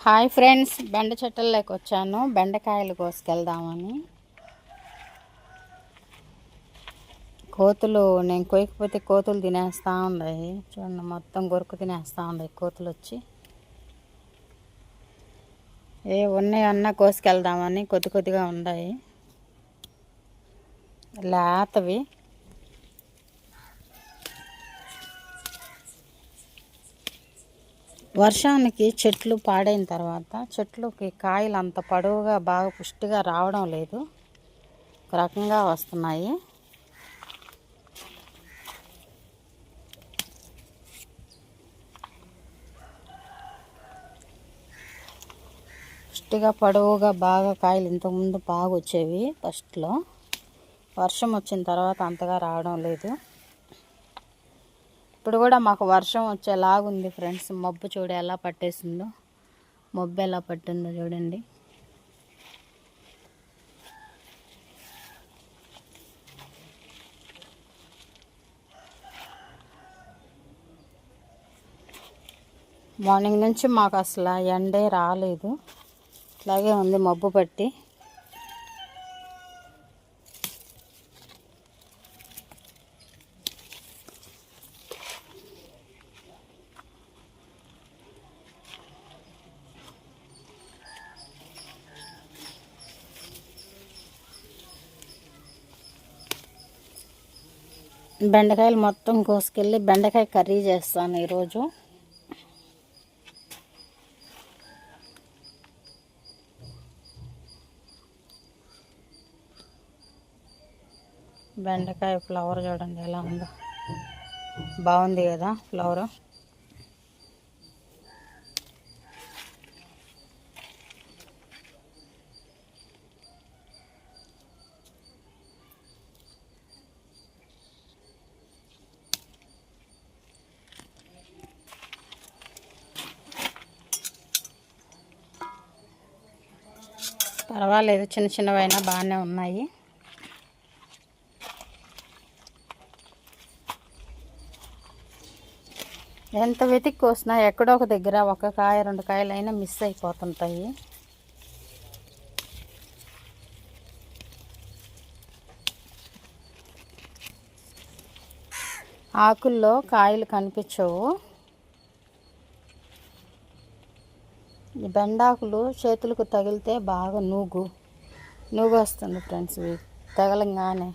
Hi friends, బెండ చెట్టుల్లోకి వచ్చాను. బెండకాయలు కోసుకెళ్దామని. కోతులు నేను కోయకపోతే కోతులు తినేస్తూ ఉన్నాయి. చూడండి, మొత్తం గొరుకు తినేస్తూ ఉన్నాయి కోతులు వచ్చి. ఏ ఉన్నాయన్నా కోసుకెళ్దామని కొద్ది కొద్దిగా ఉన్నాయి, లేతవి. వర్షానికి చెట్లు పాడైన తర్వాత చెట్లుకి కాయలు అంత పొడవుగా బాగా పుష్టిగా రావడం లేదు, ఒక రకంగా వస్తున్నాయి. పుష్టిగా పొడవుగా బాగా కాయలు ఇంతకుముందు బాగా వచ్చేవి ఫస్ట్లో. వర్షం వచ్చిన తర్వాత అంతగా రావడం లేదు. ఇప్పుడు కూడా మాకు వర్షం వచ్చేలాగుంది ఫ్రెండ్స్. మబ్బు చూడ ఎలా పట్టేసిందో, మబ్బు ఎలా పట్టిందో చూడండి. మార్నింగ్ నుంచి మాకు అసలు ఎండే రాలేదు, ఇట్లాగే ఉంది మబ్బు పట్టి. బెండకాయలు మొత్తం కోసుకెళ్ళి బెండకాయ కర్రీ చేస్తాను ఈరోజు. బెండకాయ ఫ్లవర్ చూడండి ఎలా ఉందో, బాగుంది కదా ఫ్లవర్. పర్వాలేదు, చిన్న చిన్నవైనా బాగానే ఉన్నాయి. ఎంత వెతికి కోసినా ఎక్కడో ఒక దగ్గర ఒక కాయ రెండు కాయలైనా మిస్ అయిపోతుంటాయి. ఆకుల్లో కాయలు కనిపించవు. ఈ బెండాకులు చేతులకు తగిలితే బాగా నూగు వస్తుంది ఫ్రెండ్స్. తగలంగానే